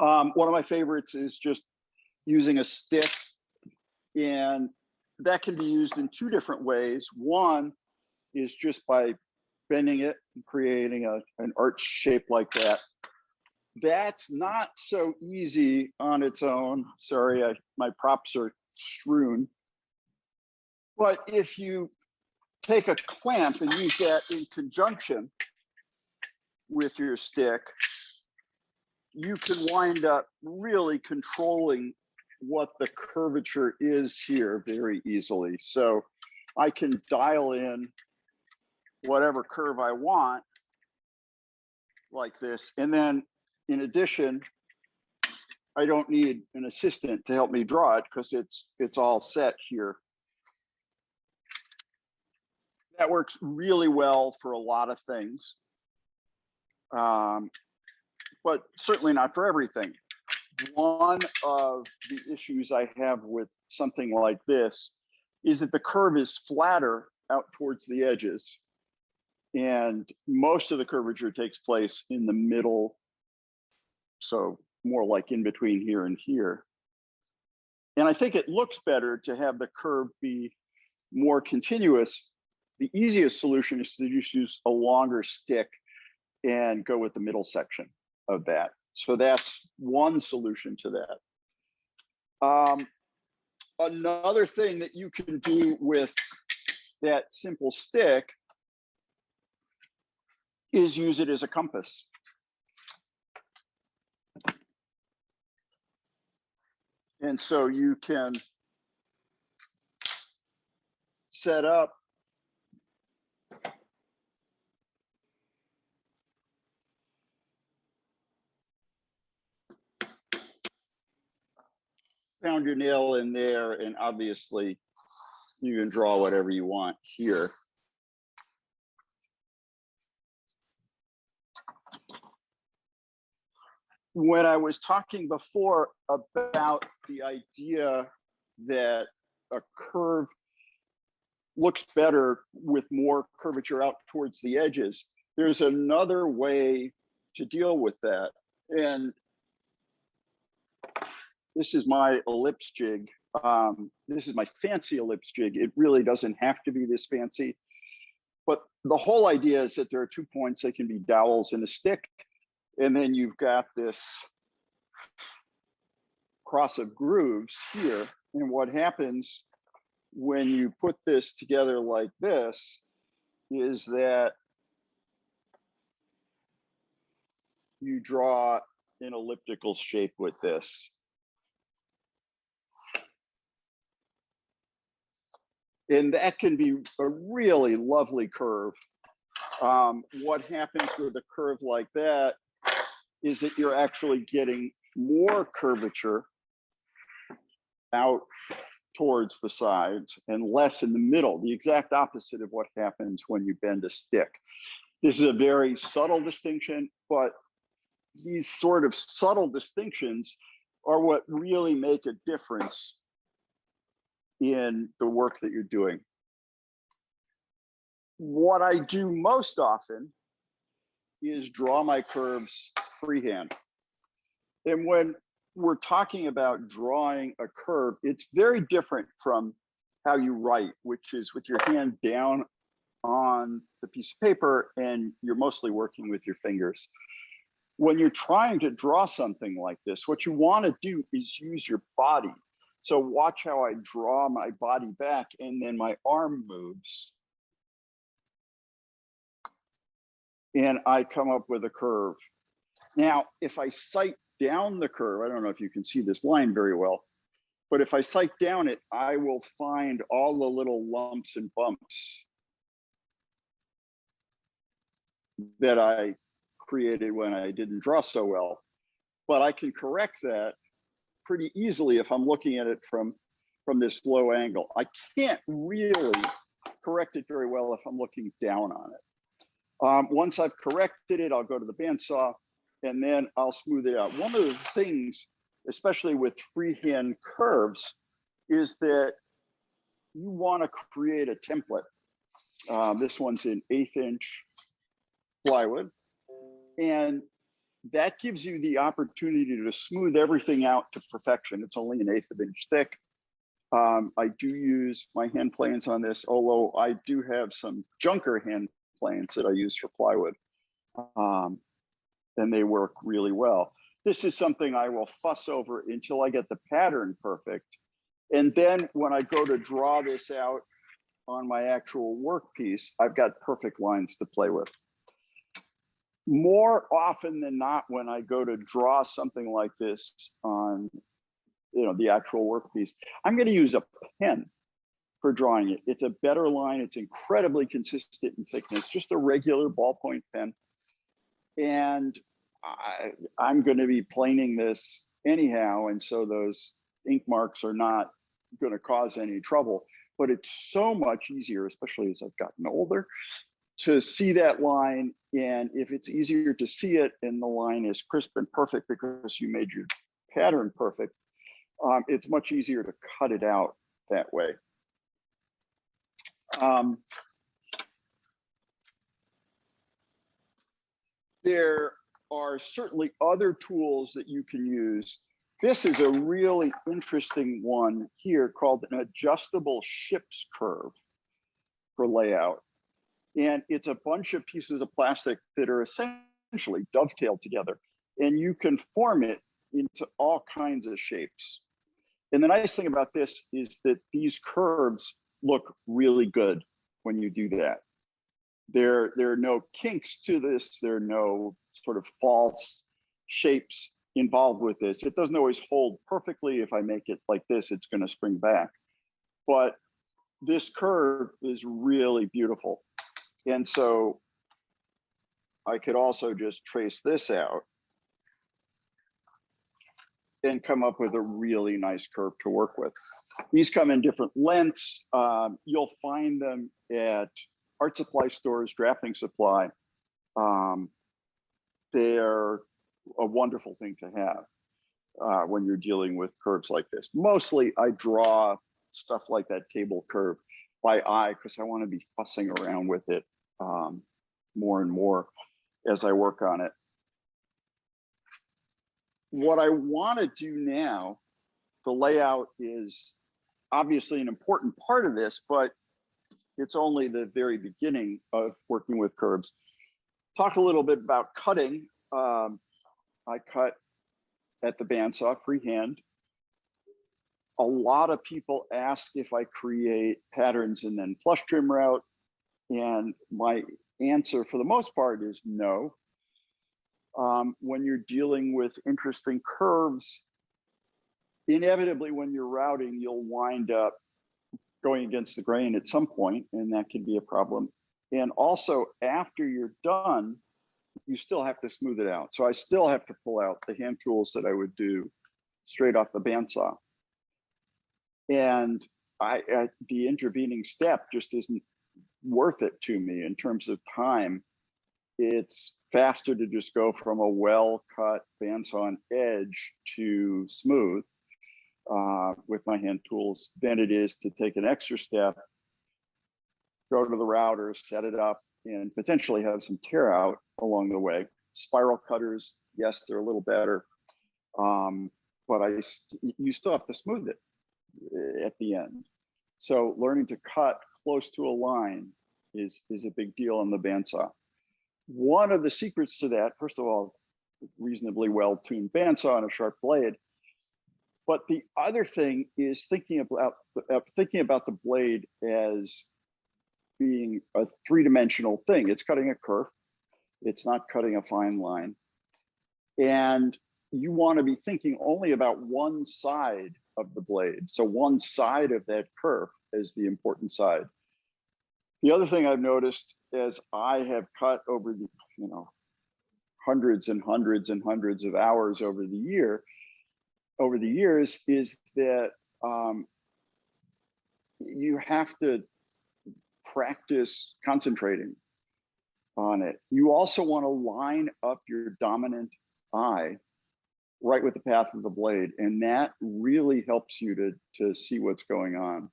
One of my favorites is just using a stick, and that can be used in two different ways. One is just by bending it and creating an arch shape like that. That's not so easy on its own. Sorry, my props are strewn. But if you take a clamp and use that in conjunction with your stick, you can wind up really controlling what the curvature is here very easily. So I can dial in whatever curve I want like this. And then in addition, I don't need an assistant to help me draw it because it's all set here. That works really well for a lot of things, but certainly not for everything. One of the issues I have with something like this is that the curve is flatter out towards the edges, and most of the curvature takes place in the middle, so more like in between here and here. And I think it looks better to have the curve be more continuous. The easiest solution is to just use a longer stick and go with the middle section of that. So that's one solution to that. Another thing that you can do with that simple stick is use it as a compass. And so you can set up pound your nail in there, and obviously you can draw whatever you want here. When I was talking before about the idea that a curve looks better with more curvature out towards the edges, there's another way to deal with that. And this is my ellipse jig. This is my fancy ellipse jig. It really doesn't have to be this fancy. But the whole idea is that there are 2 points that can be dowels in a stick. And then you've got this cross of grooves here. And what happens when you put this together like this is that you draw an elliptical shape with this. And that can be a really lovely curve. What happens with a curve like that is that you're actually getting more curvature out towards the sides and less in the middle, the exact opposite of what happens when you bend a stick. This is a very subtle distinction, but these sort of subtle distinctions are what really make a difference in the work that you're doing. What I do most often is draw my curves freehand. And when we're talking about drawing a curve, it's very different from how you write, which is with your hand down on the piece of paper and you're mostly working with your fingers. When you're trying to draw something like this, what you want to do is use your body. So watch how I draw my body back and then my arm moves. And I come up with a curve. Now, if I sight down the curve, I don't know if you can see this line very well, but if I sight down it, I will find all the little lumps and bumps that I created when I didn't draw so well. But I can correct that pretty easily if I'm looking at it from this low angle. I can't really correct it very well if I'm looking down on it. Once I've corrected it, I'll go to the bandsaw and then I'll smooth it out. One of the things, especially with freehand curves, is that you want to create a template. This one's in 1/8 inch plywood. And that gives you the opportunity to smooth everything out to perfection. It's only an 1/8 of an inch thick. I do use my hand planes on this, although I do have some junker hand planes that I use for plywood, and they work really well. This is something I will fuss over until I get the pattern perfect. And then when I go to draw this out on my actual workpiece, I've got perfect lines to play with. More often than not, when I go to draw something like this on, the actual workpiece, I'm going to use a pen for drawing it. It's a better line. It's incredibly consistent in thickness, just a regular ballpoint pen. And I'm going to be planing this anyhow, and so those ink marks are not going to cause any trouble. But it's so much easier, especially as I've gotten older, to see that line. And if it's easier to see it and the line is crisp and perfect because you made your pattern perfect, it's much easier to cut it out that way. There are certainly other tools that you can use. This is a really interesting one here called an adjustable ship's curve for layout. And it's a bunch of pieces of plastic that are essentially dovetailed together. And you can form it into all kinds of shapes. And the nice thing about this is that these curves look really good when you do that. There are no kinks to this. There are no sort of false shapes involved with this. It doesn't always hold perfectly. If I make it like this, it's going to spring back. But this curve is really beautiful. And so I could also just trace this out and come up with a really nice curve to work with. These come in different lengths. You'll find them at art supply stores, drafting supply. They're a wonderful thing to have when you're dealing with curves like this. Mostly I draw stuff like that table curve by eye because I want to be fussing around with it more and more as I work on it. What I want to do now, the layout is obviously an important part of this, but it's only the very beginning of working with curves. Talk a little bit about cutting. I cut at the bandsaw freehand. A lot of people ask if I create patterns and then flush trim route, and my answer for the most part is no. When you're dealing with interesting curves, inevitably when you're routing, you'll wind up going against the grain at some point, and that can be a problem. And also after you're done, you still have to smooth it out. So I still have to pull out the hand tools that I would do straight off the bandsaw. And the intervening step just isn't worth it to me in terms of time. It's faster to just go from a well-cut bandsaw on edge to smooth with my hand tools than it is to take an extra step, go to the router, set it up, and potentially have some tear out along the way. Spiral cutters, yes, they're a little better, but you still have to smooth it at the end. So learning to cut close to a line is a big deal on the bandsaw. One of the secrets to that, first of all, reasonably well-tuned bandsaw and a sharp blade. But the other thing is thinking about the blade as being a three-dimensional thing. It's cutting a curve. It's not cutting a fine line. And you want to be thinking only about one side of the blade. So one side of that curve is the important side. The other thing I've noticed as I have cut over the, hundreds and hundreds and hundreds of hours over the years is that you have to practice concentrating on it. You also want to line up your dominant eye right with the path of the blade, and that really helps you to see what's going on.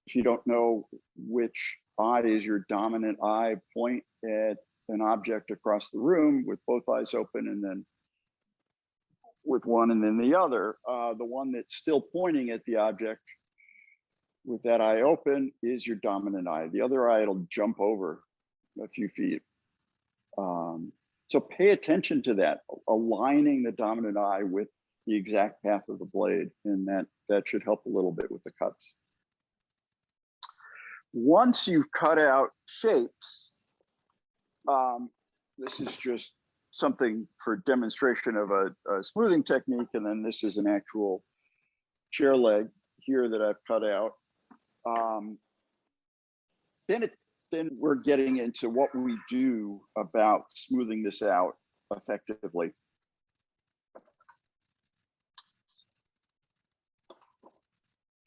If you don't know which eye is your dominant eye, point at an object across the room with both eyes open, and then with one and then the other. The one that's still pointing at the object with that eye open is your dominant eye. The other eye, it'll jump over a few feet. So pay attention to that, aligning the dominant eye with the exact path of the blade, and that should help a little bit with the cuts. Once you've cut out shapes, this is just something for demonstration of a smoothing technique, and then this is an actual chair leg here that I've cut out. Then we're getting into what we do about smoothing this out effectively.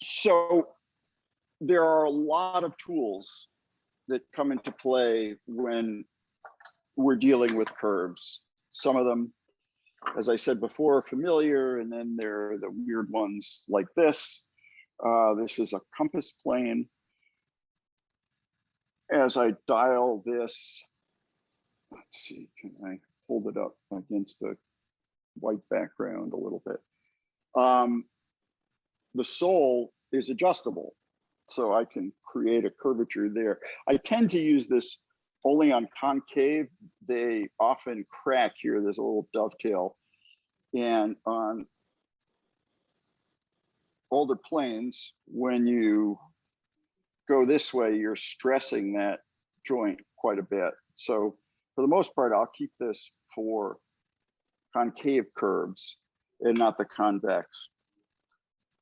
So there are a lot of tools that come into play when we're dealing with curves. Some of them, as I said before, are familiar, and then there are the weird ones like this. This is a compass plane. As I dial this, let's see, can I hold it up against the white background a little bit? The sole is adjustable, so I can create a curvature there. I tend to use this only on concave. They often crack here. There's a little dovetail. And on older planes, when you go this way, you're stressing that joint quite a bit. So for the most part, I'll keep this for concave curves and not the convex.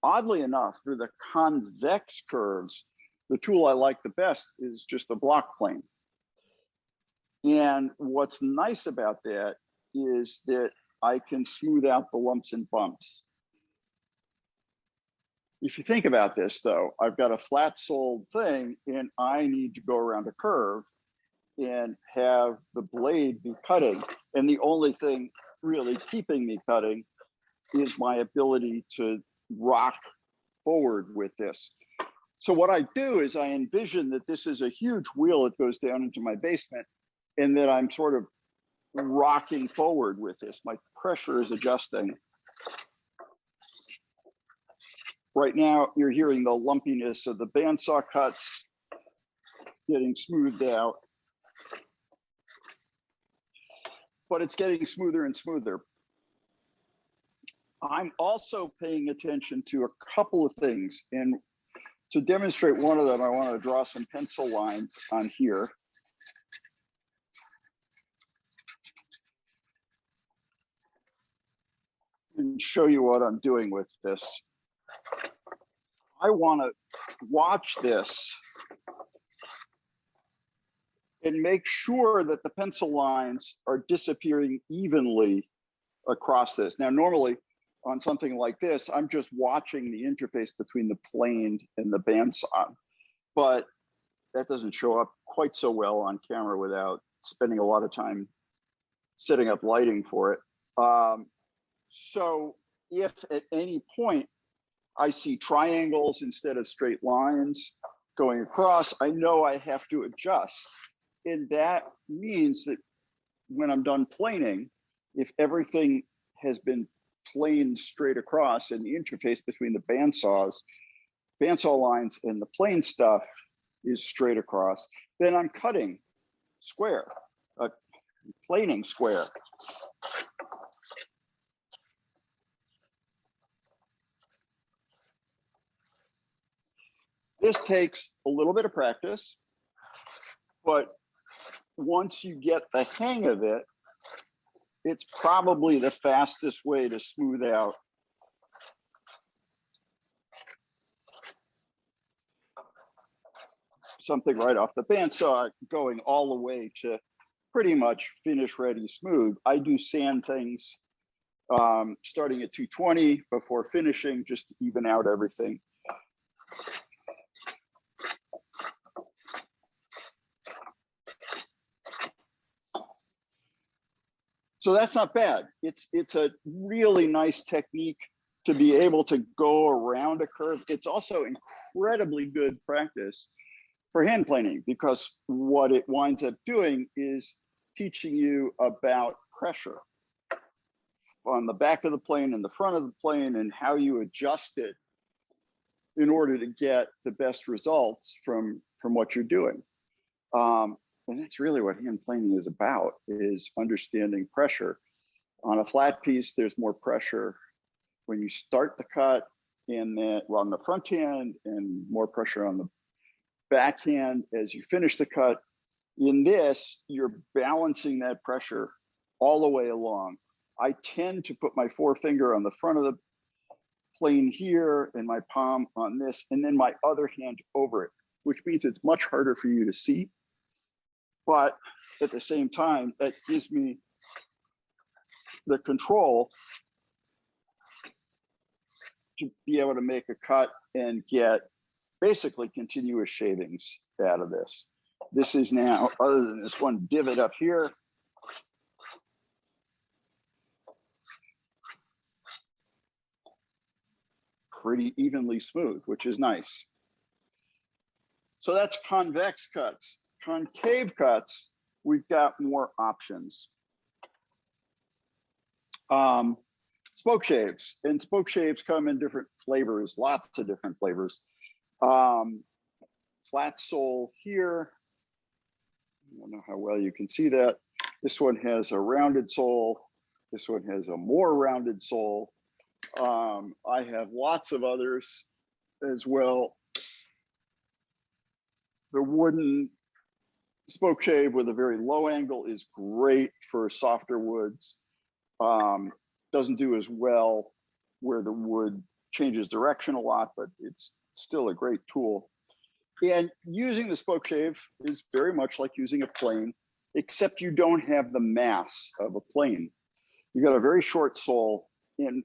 Oddly enough, for the convex curves, the tool I like the best is just a block plane. And what's nice about that is that I can smooth out the lumps and bumps. If you think about this though, I've got a flat soled thing and I need to go around a curve and have the blade be cutting. And the only thing really keeping me cutting is my ability to rock forward with this. So what I do is I envision that this is a huge wheel that goes down into my basement, and that I'm sort of rocking forward with this. My pressure is adjusting. Right now, you're hearing the lumpiness of the bandsaw cuts getting smoothed out, but it's getting smoother and smoother. I'm also paying attention to a couple of things, and to demonstrate one of them, I want to draw some pencil lines on here. And show you what I'm doing with this. I want to watch this and make sure that the pencil lines are disappearing evenly across this. Now, normally on something like this, I'm just watching the interface between the planed and the bandsaw, but that doesn't show up quite so well on camera without spending a lot of time setting up lighting for it. So if at any point I see triangles instead of straight lines going across, I know I have to adjust. And that means that when I'm done planing, if everything has been planed straight across and the interface between the bandsaw lines and the plane stuff is straight across, then I'm cutting square, planing square. This takes a little bit of practice, but once you get the hang of it, it's probably the fastest way to smooth out something right off the bandsaw, going all the way to pretty much finish ready smooth. I do sand things starting at 220 before finishing, just to even out everything. So that's not bad. It's a really nice technique to be able to go around a curve. It's also incredibly good practice for hand planing, because what it winds up doing is teaching you about pressure on the back of the plane and the front of the plane and how you adjust it in order to get the best results from what you're doing. And that's really what hand planing is about, is understanding pressure. On a flat piece, there's more pressure when you start the cut, and then on the front hand, and more pressure on the backhand as you finish the cut. In this, you're balancing that pressure all the way along. I tend to put my forefinger on the front of the plane here and my palm on this, and then my other hand over it, which means it's much harder for you to see. But at the same time, that gives me the control to be able to make a cut and get basically continuous shavings out of this. This is now, other than this one divot up here, pretty evenly smooth, which is nice. So that's convex cuts. Concave cuts, we've got more options. Spokeshaves, and spokeshaves come in different flavors, lots of different flavors. Flat sole here. I don't know how well you can see that. This one has a rounded sole. This one has a more rounded sole. I have lots of others as well. The wooden spokeshave with a very low angle is great for softer woods. Doesn't do as well where the wood changes direction a lot, but it's still a great tool. And using the spokeshave is very much like using a plane, except you don't have the mass of a plane. You got a very short sole, and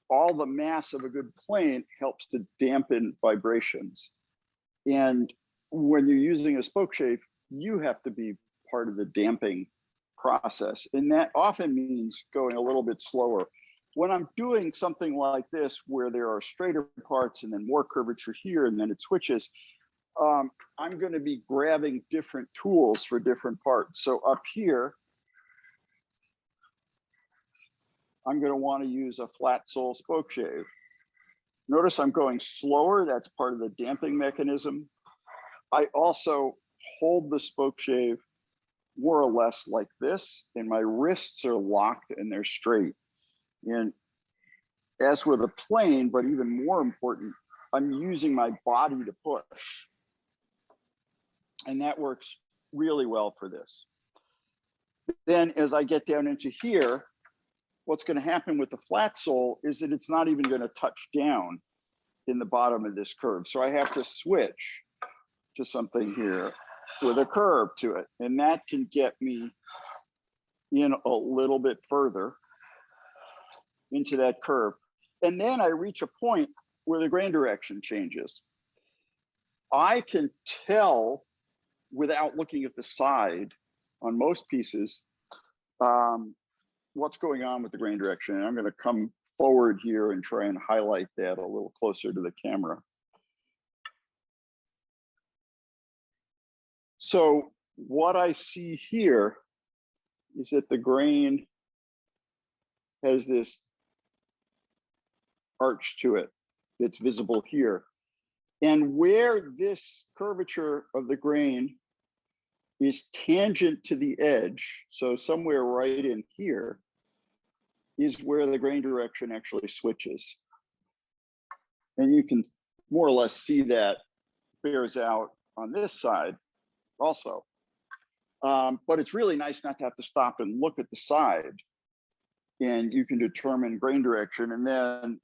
all the mass of a good plane helps to dampen vibrations. And when you're using a spokeshave, you have to be part of the damping process. And that often means going a little bit slower. When I'm doing something like this, where there are straighter parts and then more curvature here, and then it switches, I'm going to be grabbing different tools for different parts. So up here, I'm going to want to use a flat sole spokeshave. Notice I'm going slower. That's part of the damping mechanism. I also hold the spokeshave more or less like this, and my wrists are locked and they're straight. And as with a plane, but even more important, I'm using my body to push. And that works really well for this. Then as I get down into here, what's going to happen with the flat sole is that it's not even going to touch down in the bottom of this curve. So I have to switch to something here with a curve to it. And that can get me in a little bit further into that curve. And then I reach a point where the grain direction changes. I can tell without looking at the side on most pieces what's going on with the grain direction. And I'm going to come forward here and try and highlight that a little closer to the camera. So what I see here is that the grain has this arch to it that's visible here. And where this curvature of the grain is tangent to the edge, so somewhere right in here, is where the grain direction actually switches. And you can more or less see that bears out on this side also. But it's really nice not to have to stop and look at the side, and you can determine grain direction. And then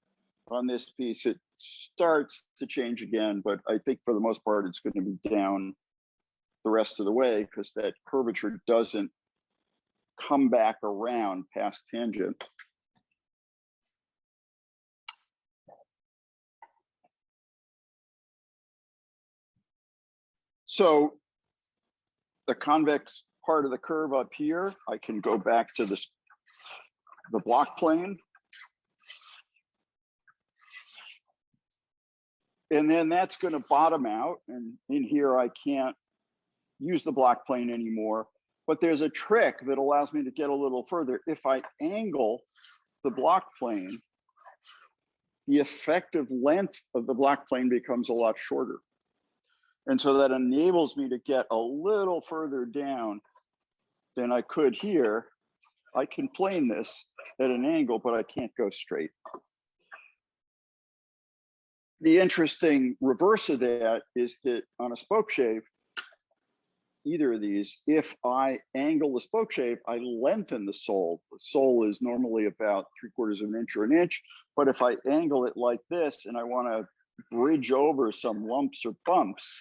on this piece, it starts to change again, but I think for the most part, it's going to be down the rest of the way because that curvature doesn't come back around past tangent. So the convex part of the curve up here, I can go back to the block plane. And then that's going to bottom out. And in here, I can't use the block plane anymore. But there's a trick that allows me to get a little further. If I angle the block plane, the effective length of the block plane becomes a lot shorter. And so that enables me to get a little further down than I could here. I can plane this at an angle, but I can't go straight. The interesting reverse of that is that on a spokeshave, either of these, if I angle the spokeshave, I lengthen the sole. The sole is normally about 3/4 of an inch or an inch, but if I angle it like this and I want to bridge over some lumps or bumps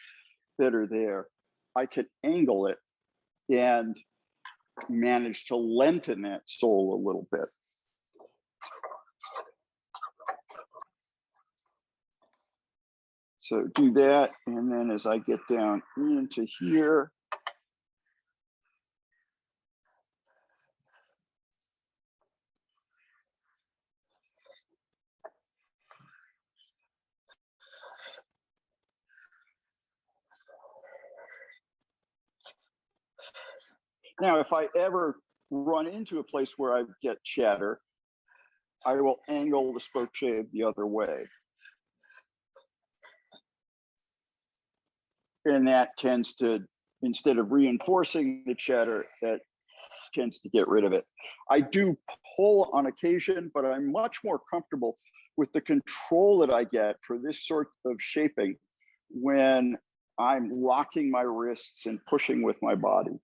that are there, I could angle it and manage to lengthen that sole a little bit. So do that, and then as I get down into here, now if I ever run into a place where I get chatter, I will angle the spokeshave the other way. And that tends to, instead of reinforcing the chatter, that tends to get rid of it. I do pull on occasion, but I'm much more comfortable with the control that I get for this sort of shaping when I'm locking my wrists and pushing with my body.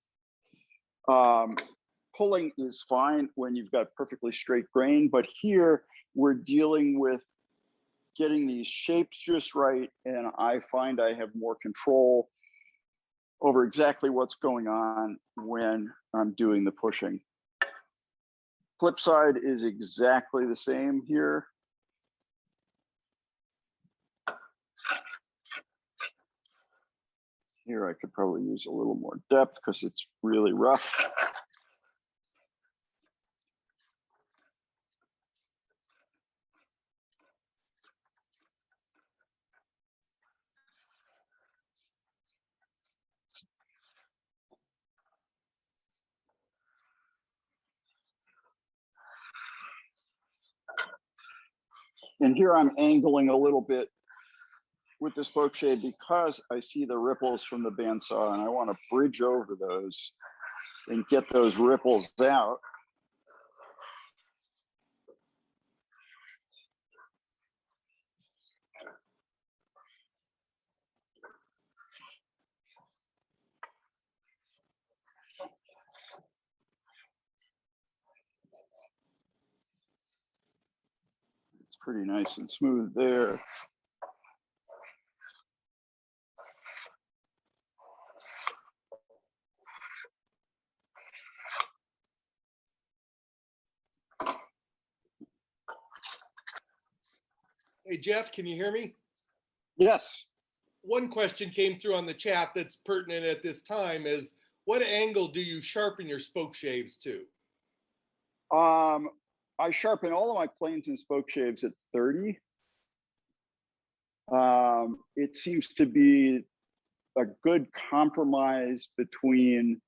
Pulling is fine when you've got perfectly straight grain, but here we're dealing with getting these shapes just right, and I find I have more control over exactly what's going on when I'm doing the pushing. Flip side is exactly the same here. Here I could probably use a little more depth because it's really rough. And here I'm angling a little bit with the spokeshave because I see the ripples from the bandsaw and I want to bridge over those and get those ripples out. It's pretty nice and smooth there. Hey, Jeff, can you hear me? Yes. One question came through on the chat that's pertinent at this time is, what angle do you sharpen your spokeshaves to? I sharpen all of my planes and spokeshaves at 30. It seems to be a good compromise between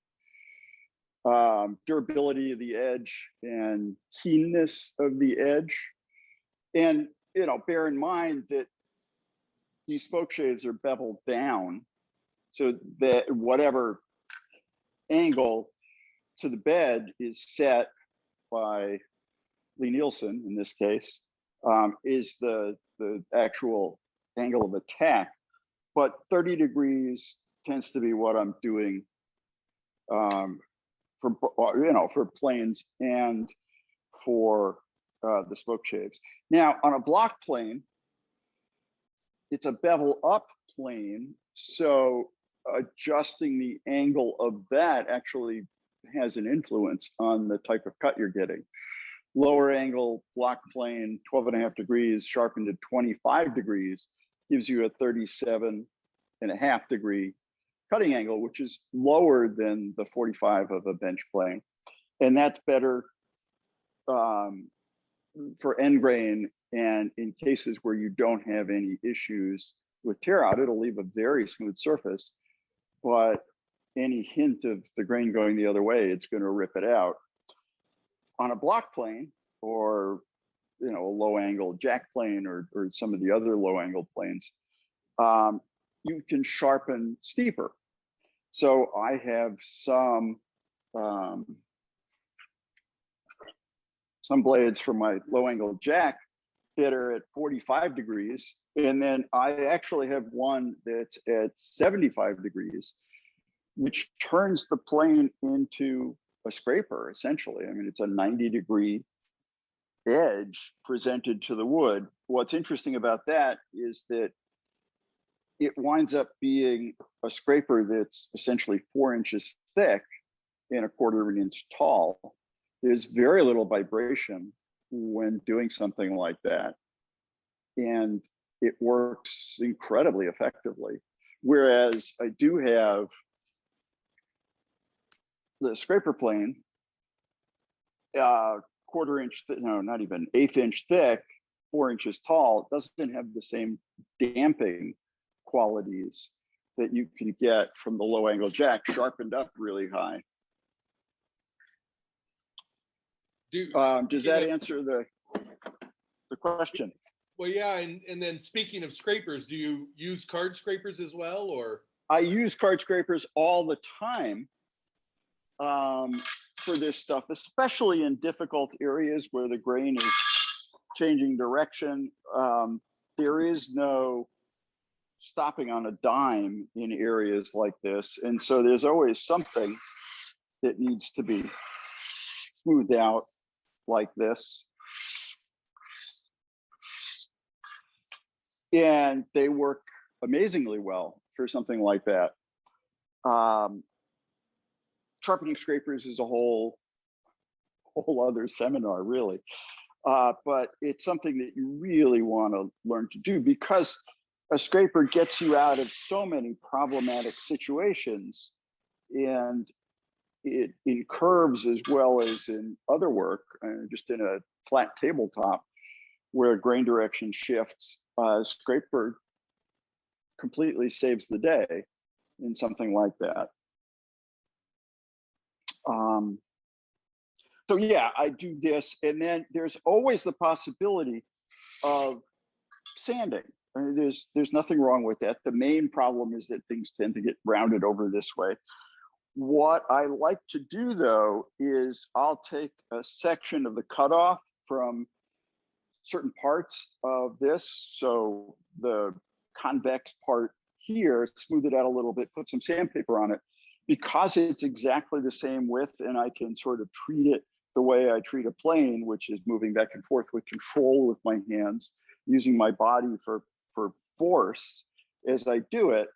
durability of the edge and keenness of the edge. And, you know, bear in mind that these spokeshaves are beveled down so that whatever angle to the bed is set by Lie-Nielsen, in this case, is the actual angle of attack. But 30 degrees tends to be what I'm doing for planes and for the spokeshaves. Now, on a block plane, it's a bevel up plane, so adjusting the angle of that actually has an influence on the type of cut you're getting. Lower angle block plane, 12.5 degrees, sharpened to 25 degrees, gives you a 37.5 degree cutting angle, which is lower than the 45 of a bench plane. And that's better for end grain, and in cases where you don't have any issues with tear out, it'll leave a very smooth surface. But any hint of the grain going the other way, it's going to rip it out. On a block plane, or a low angle jack plane, or some of the other low angle planes, you can sharpen steeper. So I have some blades for my low angle jack that are at 45 degrees. And then I actually have one that's at 75 degrees, which turns the plane into a scraper, essentially. I mean, it's a 90-degree edge presented to the wood. What's interesting about that is that it winds up being a scraper that's essentially 4 inches thick and 1/4 of an inch tall. There's very little vibration when doing something like that. And it works incredibly effectively. Whereas I do have the scraper plane, 1/4 inch, no, not even 1/8 inch thick, 4 inches tall. It doesn't have the same damping qualities that you can get from the low angle jack sharpened up really high. Does that answer the question? Well, yeah, and then speaking of scrapers, do you use card scrapers as well, or? I use card scrapers all the time for this stuff, especially in difficult areas where the grain is changing direction. There is no stopping on a dime in areas like this, and so there's always something that needs to be smoothed out like this. And they work amazingly well for something like that. Sharpening scrapers is a whole other seminar, really. But it's something that you really want to learn to do, because a scraper gets you out of so many problematic situations, and in curves as well as in other work, just in a flat tabletop where grain direction shifts, scraper completely saves the day in something like that. So yeah, I do this, and then there's always the possibility of sanding. I mean, there's nothing wrong with that. The main problem is that things tend to get rounded over this way. What I like to do, though, is I'll take a section of the cutoff from certain parts of this. So the convex part here, smooth it out a little bit, put some sandpaper on it, because it's exactly the same width, and I can sort of treat it the way I treat a plane, which is moving back and forth with control with my hands, using my body for force as I do it.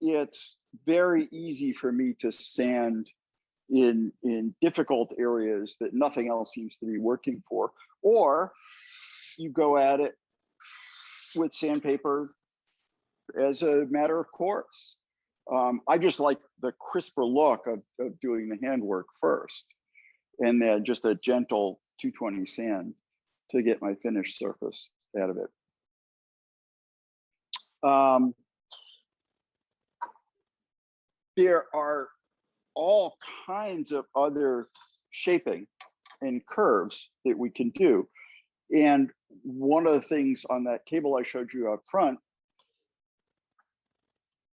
It's very easy for me to sand in difficult areas that nothing else seems to be working for. Or you go at it with sandpaper as a matter of course. I just like the crisper look of doing the handwork first, and then just a gentle 220 sand to get my finished surface out of it. There are all kinds of other shaping and curves that we can do. And one of the things on that cable I showed you up front,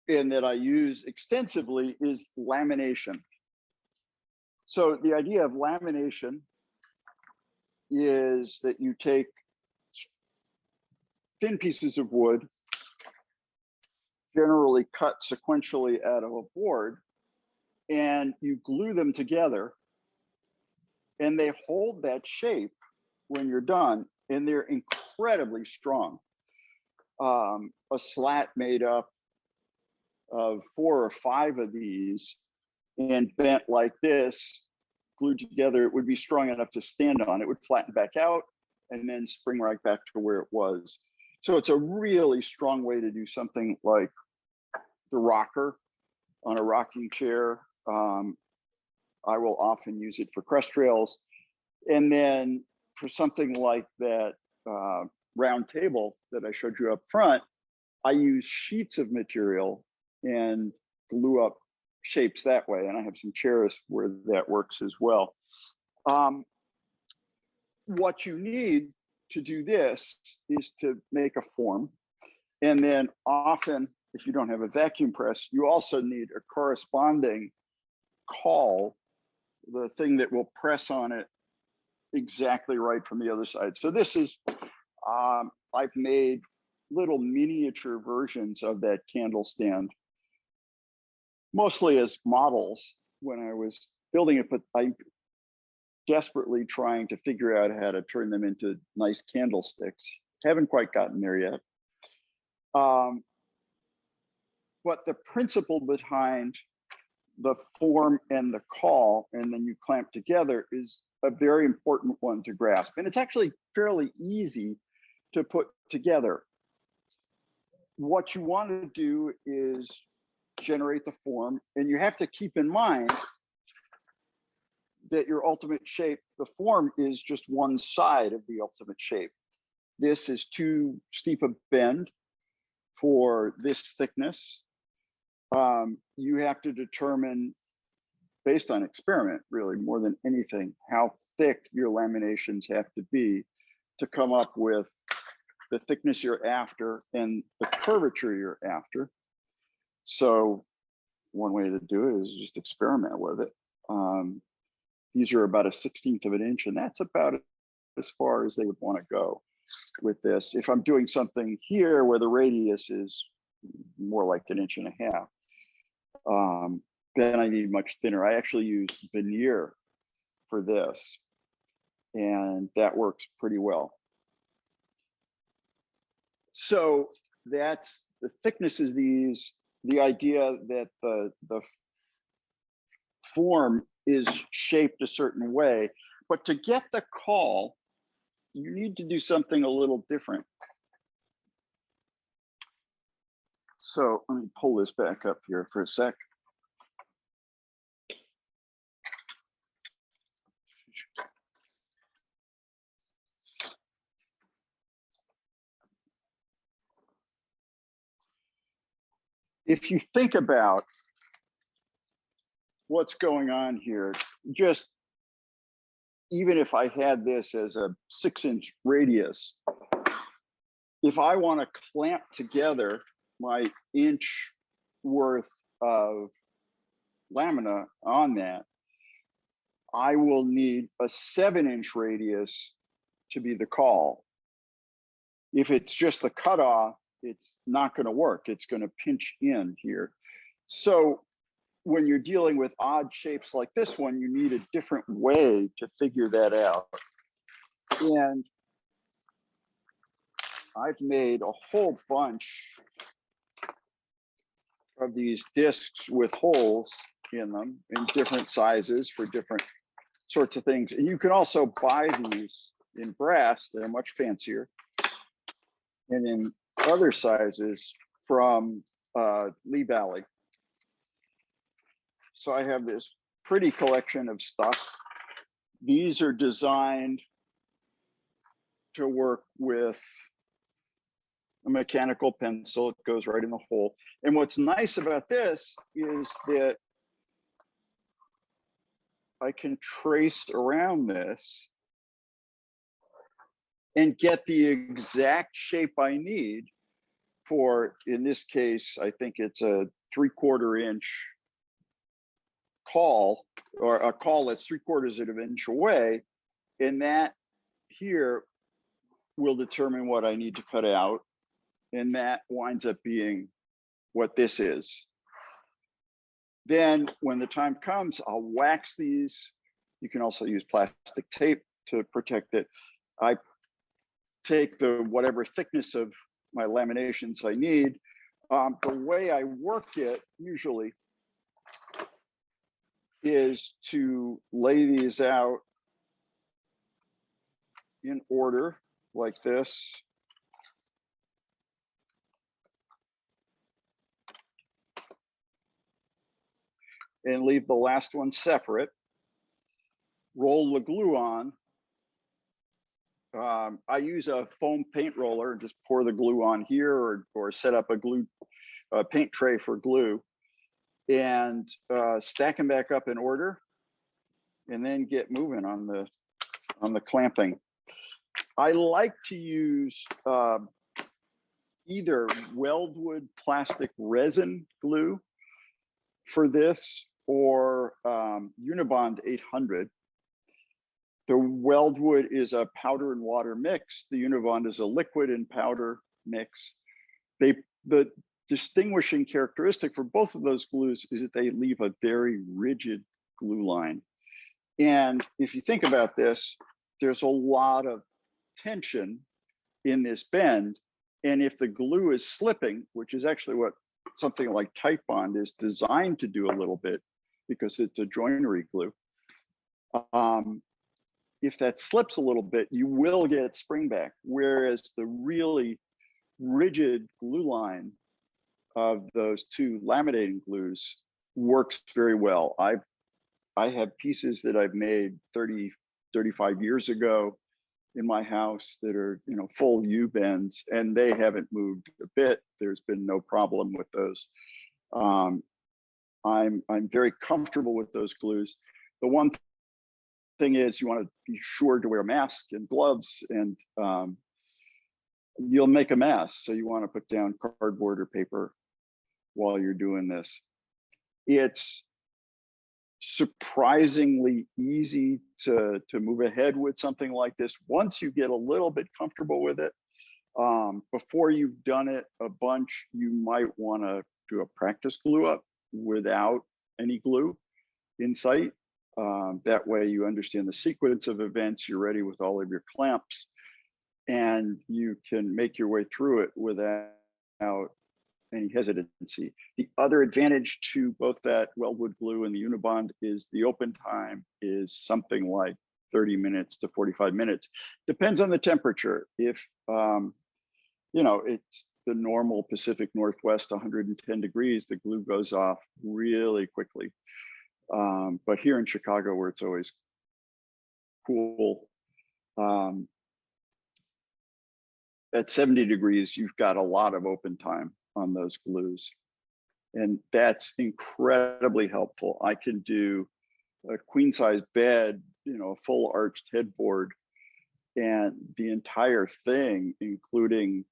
and that I use extensively, is lamination. So the idea of lamination is that you take thin pieces of wood, generally cut sequentially out of a board, and you glue them together, and they hold that shape when you're done, and they're incredibly strong. A slat made up of 4 or 5 of these and bent like this, glued together, it would be strong enough to stand on. It would flatten back out and then spring right back to where it was. So it's a really strong way to do something like the rocker on a rocking chair. I will often use it for crest rails. And then for something like that round table that I showed you up front, I use sheets of material and glue up shapes that way, and I have some chairs where that works as well. What you need to do this is to make a form, and then often, if you don't have a vacuum press, you also need a corresponding caul, the thing that will press on it exactly right from the other side. So this is, I've made little miniature versions of that candle stand, mostly as models when I was building it, but I desperately trying to figure out how to turn them into nice candlesticks. Haven't quite gotten there yet. But the principle behind the form and the caul, and then you clamp together, is a very important one to grasp. And it's actually fairly easy to put together. What you want to do is generate the form, and you have to keep in mind that your ultimate shape, the form, is just one side of the ultimate shape. This is too steep a bend for this thickness. You have to determine, based on experiment, really more than anything, how thick your laminations have to be to come up with the thickness you're after and the curvature you're after. So one way to do it is just experiment with it. These are about a 1/16 of an inch, and that's about as far as they would want to go with this. If I'm doing something here where the radius is more like 1.5 inches, then I need much thinner. I actually use veneer for this, and that works pretty well. So that's the thickness is these, the idea that the form is shaped a certain way, but to get the caul, you need to do something a little different. So let me pull this back up here for a sec. If you think about what's going on here, just even if I had this as a 6-inch radius, if I want to clamp together my inch worth of lamina on that, I will need a 7-inch radius to be the caul. If it's just the cutoff, it's not going to work. It's going to pinch in here. So when you're dealing with odd shapes like this one, you need a different way to figure that out. And I've made a whole bunch of these discs with holes in them in different sizes for different sorts of things. And you can also buy these in brass. They're much fancier, and in other sizes from Lee Valley. So I have this pretty collection of stuff. These are designed to work with a mechanical pencil. It goes right in the hole. And what's nice about this is that I can trace around this and get the exact shape I need for, in this case, I think it's a 3/4 inch caul, or a caul that's 3/4 of an inch away. And that here will determine what I need to cut out. And that winds up being what this is. Then when the time comes, I'll wax these. You can also use plastic tape to protect it. I take the whatever thickness of my laminations I need. The way I work it usually is to lay these out in order like this. And leave the last one separate. Roll the glue on. I use a foam paint roller and just pour the glue on here, or set up a glue paint tray for glue. and stack them back up in order, and then get moving on the clamping. I like to use either weldwood plastic resin glue for this, or Unibond 800. The weldwood is a powder and water mix. The Unibond is a liquid and powder mix. The distinguishing characteristic for both of those glues is that they leave a very rigid glue line. And if you think about this, there's a lot of tension in this bend. And if the glue is slipping, which is actually what something like Titebond is designed to do a little bit, because it's a joinery glue, if that slips a little bit, you will get spring back. Whereas the really rigid glue line of those two laminating glues works very well. I have pieces that I've made 30, 35 years ago in my house that are, you know, full U bends, and they haven't moved a bit. There's been no problem with those. I'm very comfortable with those glues. The one thing is, you want to be sure to wear a mask and gloves, and you'll make a mess. So you want to put down cardboard or paper while you're doing this. It's surprisingly easy to move ahead with something like this once you get a little bit comfortable with it. Before you've done it a bunch, you might want to do a practice glue up without any glue in sight. That way you understand the sequence of events, you're ready with all of your clamps, and you can make your way through it without any hesitancy. The other advantage to both that weldwood glue and the Unibond is the open time is something like 30 minutes to 45 minutes. Depends on the temperature. If you know, it's the normal Pacific Northwest 110 degrees, the glue goes off really quickly. But here in Chicago, where it's always cool, at 70 degrees, you've got a lot of open time on those glues. And that's incredibly helpful. I can do a queen size bed, you know, a full arched headboard, and the entire thing, including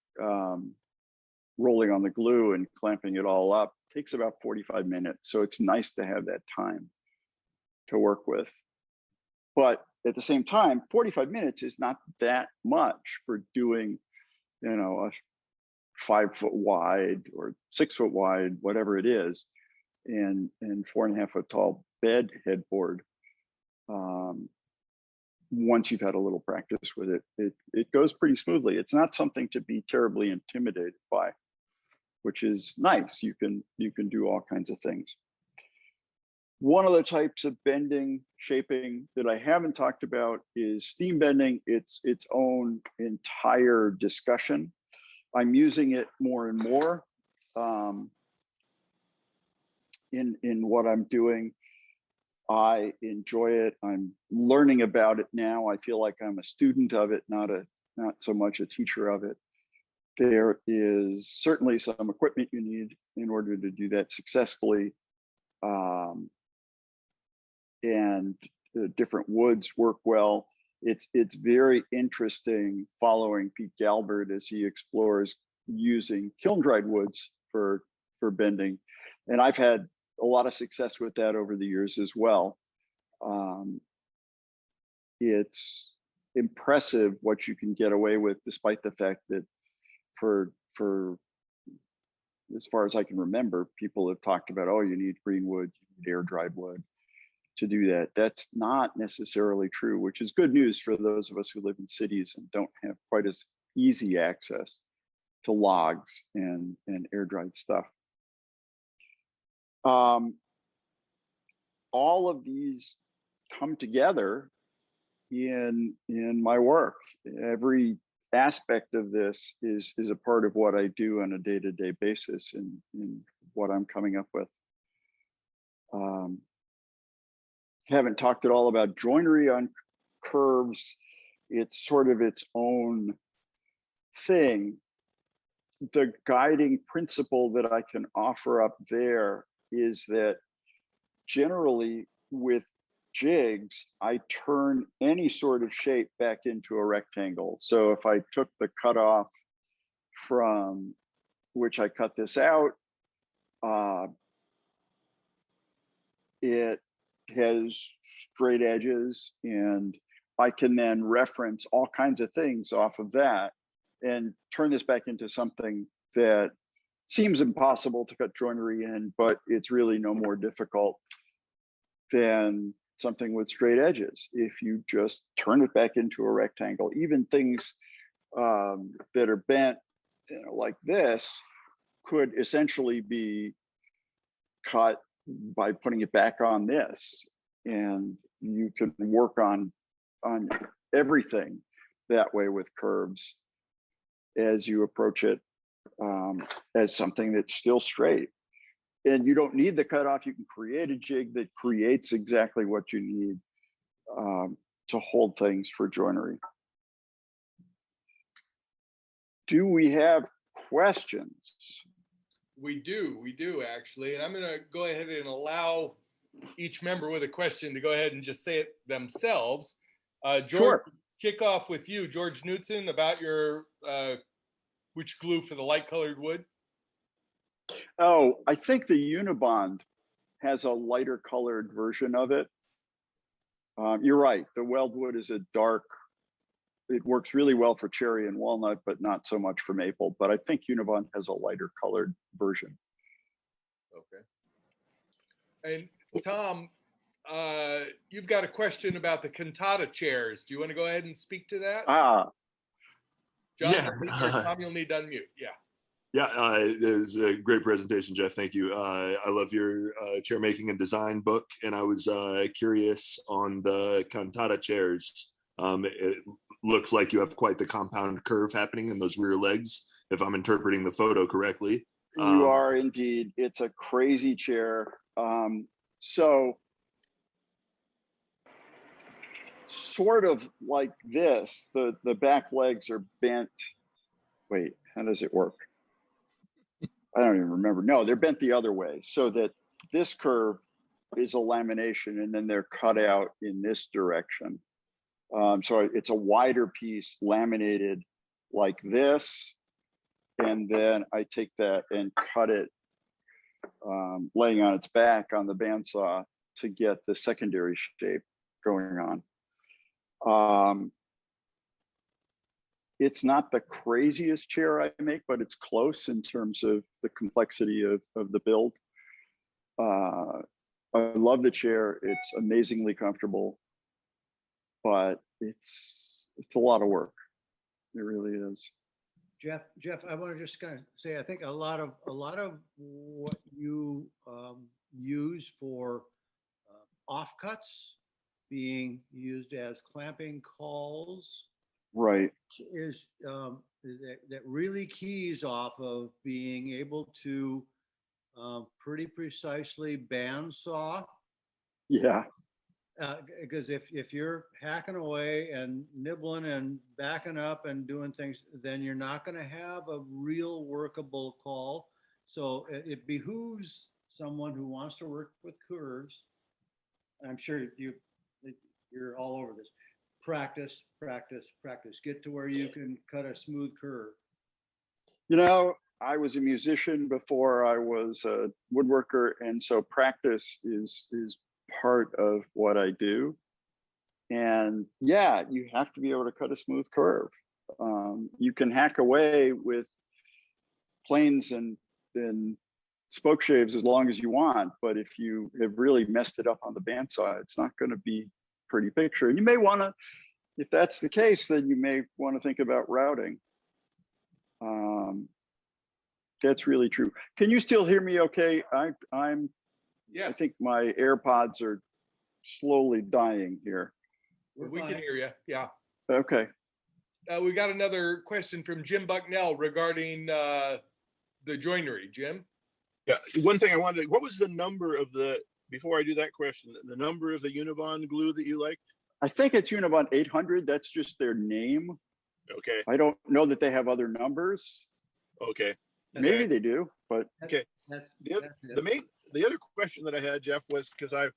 rolling on the glue and clamping it all up, takes about 45 minutes. So it's nice to have that time to work with. But at the same time, 45 minutes is not that much for doing, you know, a 5 foot wide or 6 foot wide, whatever it is, and 4.5 foot tall bed headboard. Once you've had a little practice with it, it goes pretty smoothly. It's not something to be terribly intimidated by, which is nice. You can do all kinds of things. One of the types of bending, shaping that I haven't talked about is steam bending. It's its own entire discussion. I'm using it more and more in what I'm doing. I enjoy it. I'm learning about it now. I feel like I'm a student of it, not so much a teacher of it. There is certainly some equipment you need in order to do that successfully. And the different woods work well. It's very interesting following Pete Galbert as he explores using kiln dried woods for bending. And I've had a lot of success with that over the years as well. It's impressive what you can get away with, despite the fact that for as far as I can remember, people have talked about, oh, you need green wood, you need air dried wood to do that. That's not necessarily true, which is good news for those of us who live in cities and don't have quite as easy access to logs and air dried stuff. All of these come together in my work. Every aspect of this is a part of what I do on a day-to-day basis in what I'm coming up with. Haven't talked at all about joinery on curves. It's sort of its own thing. The guiding principle that I can offer up there is that generally with jigs, I turn any sort of shape back into a rectangle. So if I took the cutoff from which I cut this out, it has straight edges, and I can then reference all kinds of things off of that and turn this back into something that seems impossible to cut joinery in, but it's really no more difficult than something with straight edges. If you just turn it back into a rectangle, even things that are bent, like this, could essentially be cut by putting it back on this, and you can work on everything that way with curves as you approach it as something that's still straight. And you don't need the cutoff. You can create a jig that creates exactly what you need to hold things for joinery. Do we have questions? We do actually. And I'm going to go ahead and allow each member with a question to go ahead and just say it themselves. George, Sure. Kick off with you, George Knutson, about your which glue for the light colored wood. Oh, I think the Unibond has a lighter colored version of it. You're right. The Weldwood is a dark. It works really well for cherry and walnut, but not so much for maple. But I think Unibond has a lighter colored version. Okay. And Tom, you've got a question about the cantata chairs. Do you want to go ahead and speak to that? John, Yeah. Tom, you'll need to unmute. Yeah. Yeah, it was a great presentation, Jeff. Thank you. I love your chair making and design book, and I was curious on the cantata chairs. It looks like you have quite the compound curve happening in those rear legs, if I'm interpreting the photo correctly. You are indeed. It's a crazy chair. So sort of like this, the back legs are bent. Wait, how does it work? I don't even remember. No, they're bent the other way, so that this curve is a lamination, and then they're cut out in this direction. So it's a wider piece laminated like this, and then I take that and cut it, laying on its back on the bandsaw to get the secondary shape going on. It's not the craziest chair I make, but it's close in terms of the complexity of the build. I love the chair. It's amazingly comfortable, but it's a lot of work. It really is. Jeff, I want to just kind of say, I think a lot of what you use for offcuts being used as clamping calls, Right. is that really keys off of being able to pretty precisely bandsaw. Yeah. Because if you're hacking away and nibbling and backing up and doing things, then you're not going to have a real workable call. So it behooves someone who wants to work with curves. I'm sure you're all over this. Practice. Get to where you can cut a smooth curve. You know, I was a musician before I was a woodworker, and so practice is part of what I do. And yeah, you have to be able to cut a smooth curve. You can hack away with planes and Spokeshaves as long as you want, but if you have really messed it up on the bandsaw, it's not going to be pretty picture. And you may want to, if that's the case, then you may want to think about routing. That's really true. Can you still hear me okay? Yes. I think my AirPods are slowly dying here. We can hear you. Yeah. Okay. We got another question from Jim Bucknell regarding the joinery. Jim? Yeah, one thing I wanted, what was the number of before I do that question, the number of the Unibond glue that you liked? I think it's Unibond 800. That's just their name. Okay. I don't know that they have other numbers. Okay. Maybe they do, but Okay. The the other question that I had, Jeff, was because I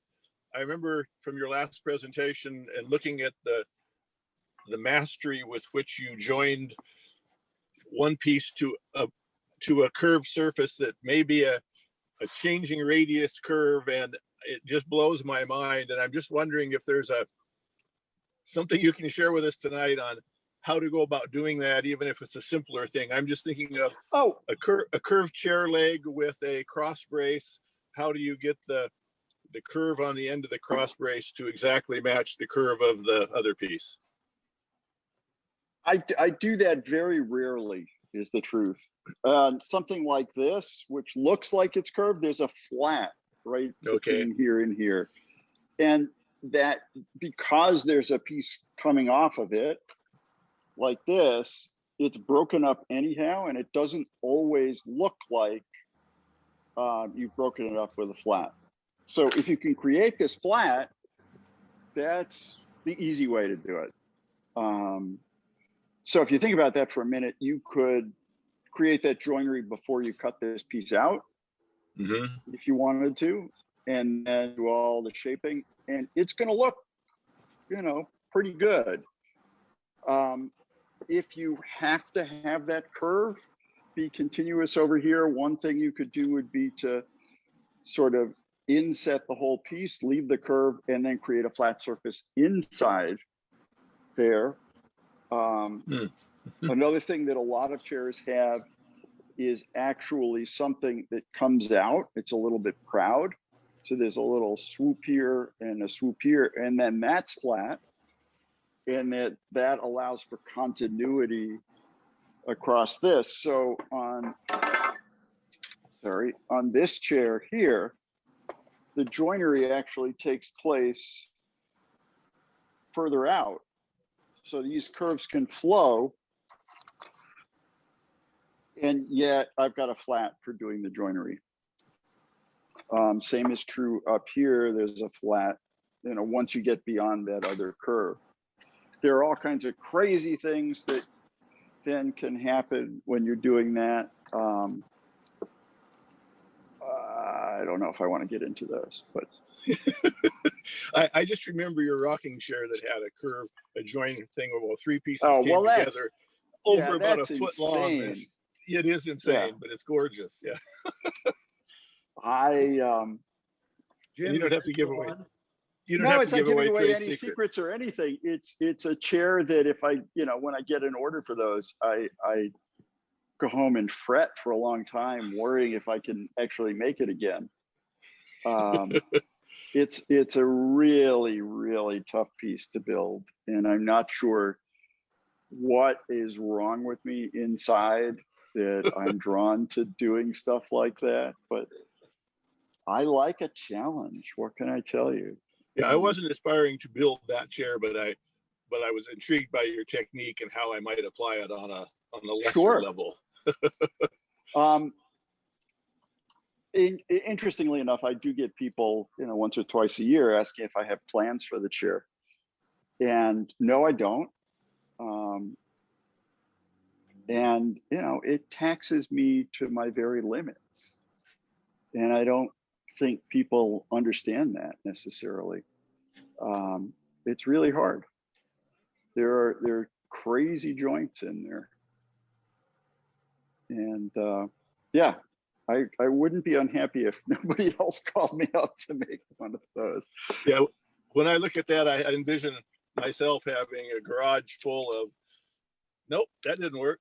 remember from your last presentation and looking at the mastery with which you joined one piece to a curved surface that may be a changing radius curve, and it just blows my mind. And I'm just wondering if there's something you can share with us tonight on how to go about doing that, even if it's a simpler thing. I'm just thinking of a curved chair leg with a cross brace. How do you get the curve on the end of the cross brace to exactly match the curve of the other piece? I do that very rarely, is the truth. Something like this, which looks like it's curved, there's a flat right between here and here. And that, because there's a piece coming off of it like this, it's broken up anyhow, and it doesn't always look like you've broken it up with a flat. So if you can create this flat, that's the easy way to do it. So if you think about that for a minute, you could create that joinery before you cut this piece out, if you wanted to, and then do all the shaping, and it's going to look, you know, pretty good. If you have to have that curve be continuous over here, one thing you could do would be to sort of inset the whole piece, leave the curve, and then create a flat surface inside there. Another thing that a lot of chairs have is actually something that comes out. It's a little bit proud. So there's a little swoop here and a swoop here, and then that's flat. And that allows for continuity across this. So on this chair here, the joinery actually takes place further out. So these curves can flow, and yet I've got a flat for doing the joinery. Same is true up here. There's a flat, you know, once you get beyond that other curve. There are all kinds of crazy things that then can happen when you're doing that. I don't know if I want to get into those, but I just remember your rocking chair that had a curve, a joint thing where three pieces came together over about a foot long. It is insane, but it's gorgeous. Yeah. Jim, you don't have to give away. You don't no, have it's to not give giving away away any secrets or anything. It's a chair that if I, you know, when I get an order for those, I go home and fret for a long time, worrying if I can actually make it again. It's a really, really tough piece to build, and I'm not sure what is wrong with me inside that I'm drawn to doing stuff like that, but I like a challenge. What can I tell you? Yeah, I wasn't aspiring to build that chair, but I was intrigued by your technique and how I might apply it on a lesser level. Interestingly enough, I do get people, you know, once or twice a year asking if I have plans for the chair, and no, I don't. And you know, it taxes me to my very limits, and I don't think people understand that necessarily. It's really hard. There are crazy joints in there, and yeah, I wouldn't be unhappy if nobody else called me up to make one of those. Yeah, when I look at that, I envision myself having a garage full of, nope, that didn't work.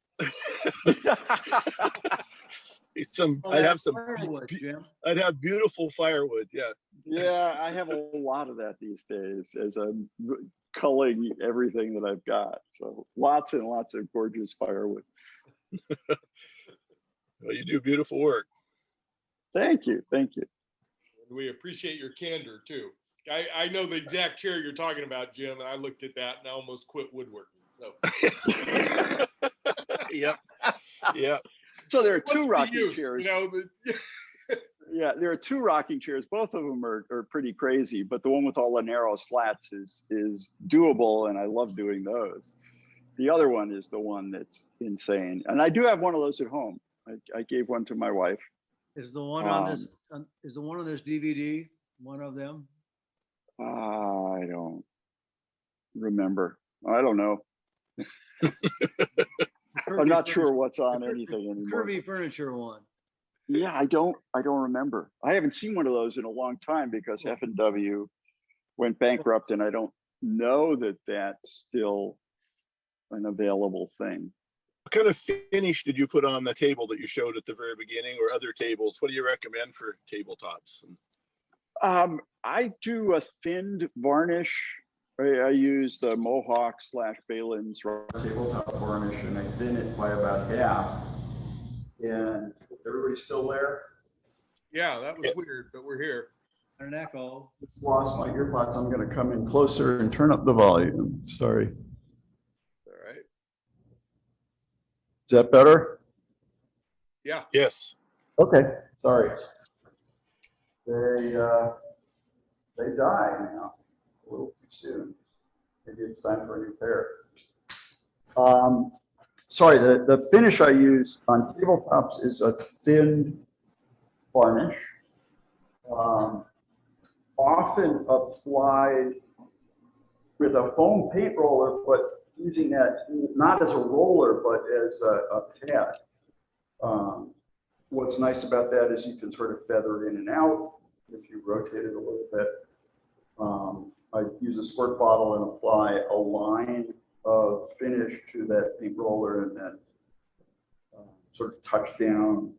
I'd have some firewood, Jim. I'd have beautiful firewood. Yeah. Yeah, I have a lot of that these days as I'm culling everything that I've got. So lots and lots of gorgeous firewood. Well, you do beautiful work. Thank you. Thank you. We appreciate your candor too. I know the exact chair you're talking about, Jim, and I looked at that and I almost quit woodworking. So. Yep. Yep. So there are two rocking chairs. You know, yeah, there are two rocking chairs. Both of them are pretty crazy, but the one with all the narrow slats is doable, and I love doing those. The other one is the one that's insane, and I do have one of those at home. I gave one to my wife, Is the one on this, is the one on this DVD, one of them? I don't remember. I don't know. I'm not sure what's on anything anymore. Curvy furniture one. Yeah, I don't remember. I haven't seen one of those in a long time because F&W went bankrupt, and I don't know that that's still an available thing. What kind of finish did you put on the table that you showed at the very beginning, or other tables? What do you recommend for tabletops? I do a thinned varnish. I use the Mohawk / Balin's tabletop varnish, and I thin it by about half. And everybody's still there? Yeah, that was weird, but we're here. An echo. Just lost my earpods. I'm going to come in closer and turn up the volume. Sorry. All right. Is that better? Yeah. Yes. Okay. Sorry. They die now. A little too soon. Maybe it's time for a new pair. Sorry, the finish I use on tabletops is a thin varnish, often applied with a foam paint roller, but using that not as a roller, but as a pad. What's nice about that is you can sort of feather in and out if you rotate it a little bit. I use a squirt bottle and apply a line of finish to that paint roller, and then sort of touch down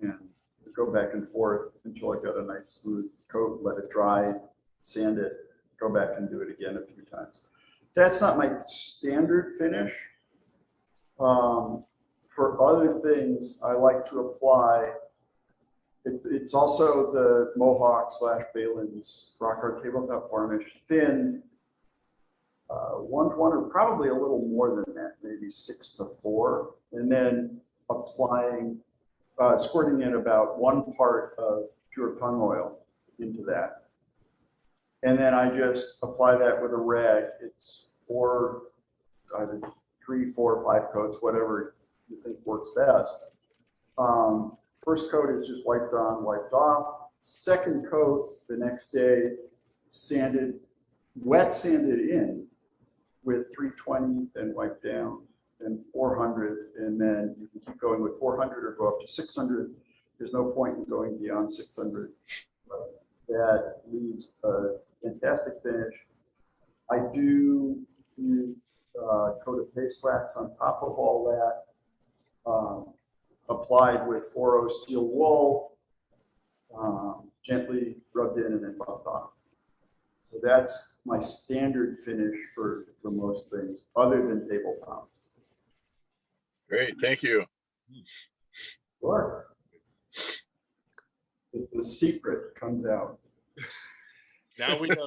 and go back and forth until I got a nice smooth coat, let it dry, sand it, go back and do it again a few times. That's not my standard finish. For other things, I like to apply, it's also the Mohawk / Balin's rock hard tabletop varnish, thin, 1 to 1, or probably a little more than that, maybe 6 to 4, and then applying, squirting in about 1 part of pure tung oil into that. And then I just apply that with a rag. It's 3, 4, 5 coats, whatever you think works best. First coat is just wiped on, wiped off. Second coat, the next day, sanded, wet sanded in with 320, then wiped down, and 400, and then you can keep going with 400 or go up to 600. There's no point in going beyond 600. That leaves a fantastic finish. I do use a coat of paste wax on top of all that, applied with 4-0 steel wool, gently rubbed in and then buffed off. So that's my standard finish for most things, other than tabletops. Great, thank you. Sure. The secret comes out. Now we know.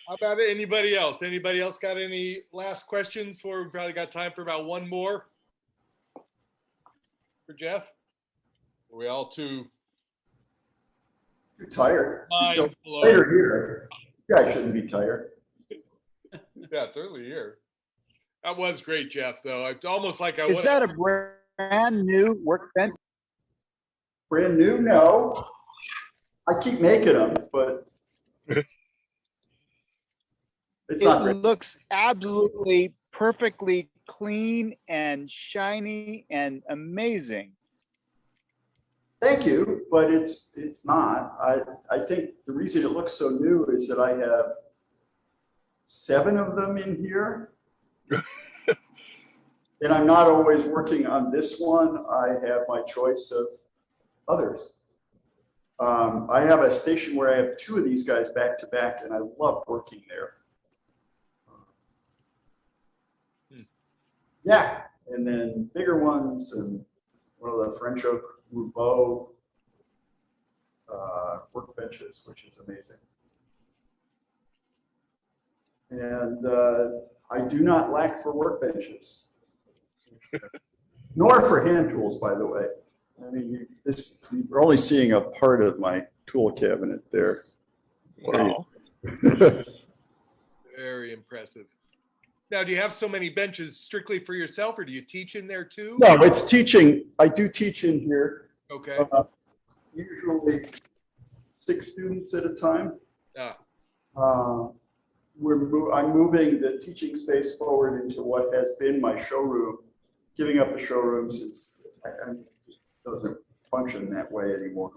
How about anybody else? Anybody else got any last questions? For we probably got time for about one more for Jeff. Are we all too tired? mindful? Later here. You guys shouldn't be tired. Yeah, it's early here. That was great, Jeff, though. It's almost like I Is that a brand new workbench? Brand new? No. I keep making them, but it's not great. It looks absolutely perfectly clean and shiny and amazing. Thank you, but it's not. I think the reason it looks so new is that I have 7 of them in here. And I'm not always working on this one. I have my choice of others. I have a station where I have 2 of these guys back to back, and I love working there. Yeah, and then bigger ones, and one of the French oak Roubeau workbenches, which is amazing. And I do not lack for workbenches, nor for hand tools, by the way. I mean, you're only seeing a part of my tool cabinet there. Wow. very impressive. Now, do you have so many benches strictly for yourself, or do you teach in there too? No, it's teaching. I do teach in here. Okay. Usually 6 students at a time. Ah, I'm moving the teaching space forward into what has been my showroom, giving up the showroom since it just doesn't function that way anymore.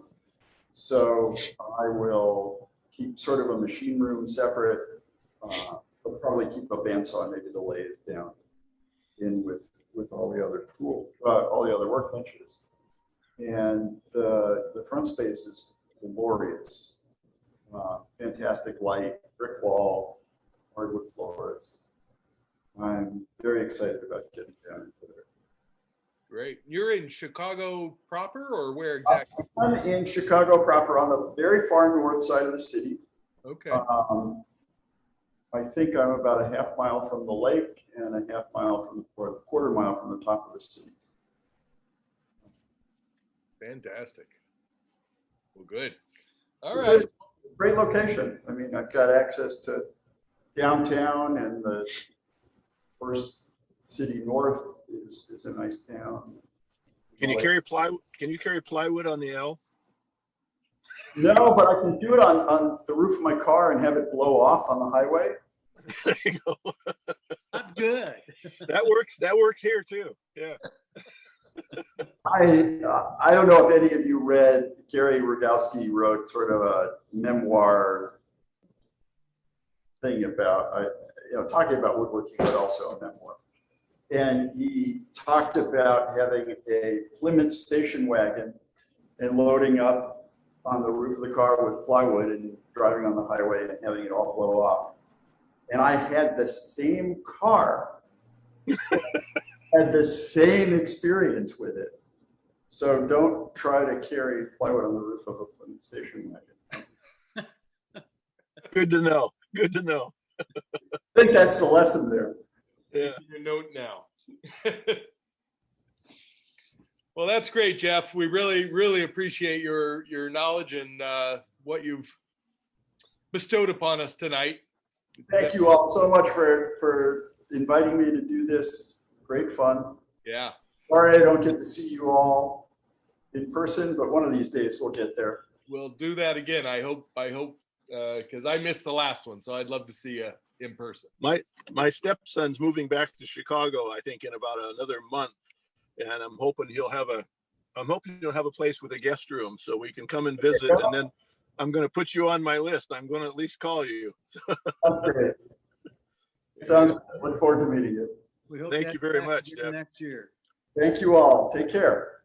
So I will keep sort of a machine room separate. I'll probably keep a bandsaw and maybe the lathe down in with all the other all the other workbenches. And the front space is glorious. Fantastic light, brick wall, hardwood floors. I'm very excited about getting down into there. great. You're in Chicago proper, or where exactly? I'm in Chicago proper on the very far north side of the city. Okay. I think I'm about a half mile from the lake and a half mile from, or a quarter mile from the top of the city. Fantastic. Well, good. All It's right. a great location. I mean, I've got access to downtown, and the first city north is a nice town. Can you carry plywood? Can you carry plywood on the L? No, but I can do it on the roof of my car and have it blow off on the highway. There you go. Not good. That works. That works here too. Yeah. I don't know if any of you read, Gary Rogowski wrote sort of a memoir thing about, talking about woodworking, but also a memoir. And he talked about having a Plymouth station wagon and loading up on the roof of the car with plywood and driving on the highway and having it all blow off. And I had the same car, had the same experience with it. So don't try to carry plywood on the roof of a Plymouth station wagon. Good to know. Good to know. I think that's the lesson there. Yeah. Your note now. Well, that's great, Jeff. We really, really appreciate your knowledge and what you've bestowed upon us tonight. Thank you all so much for inviting me to do this. Great fun. Yeah. Sorry I don't get to see you all in person, but one of these days we'll get there. We'll do that again. I hope, because I missed the last one, so I'd love to see you in person. My stepson's moving back to Chicago, I think, in about another month, and I'm hoping he'll have a place with a guest room so we can come and visit. And then I'm going to put you on my list. I'm going to at least call you. That's great. Sounds good. Look forward to meeting you. We hope Thank to you have very back much, here Jeff. next year. Thank you all. Take care.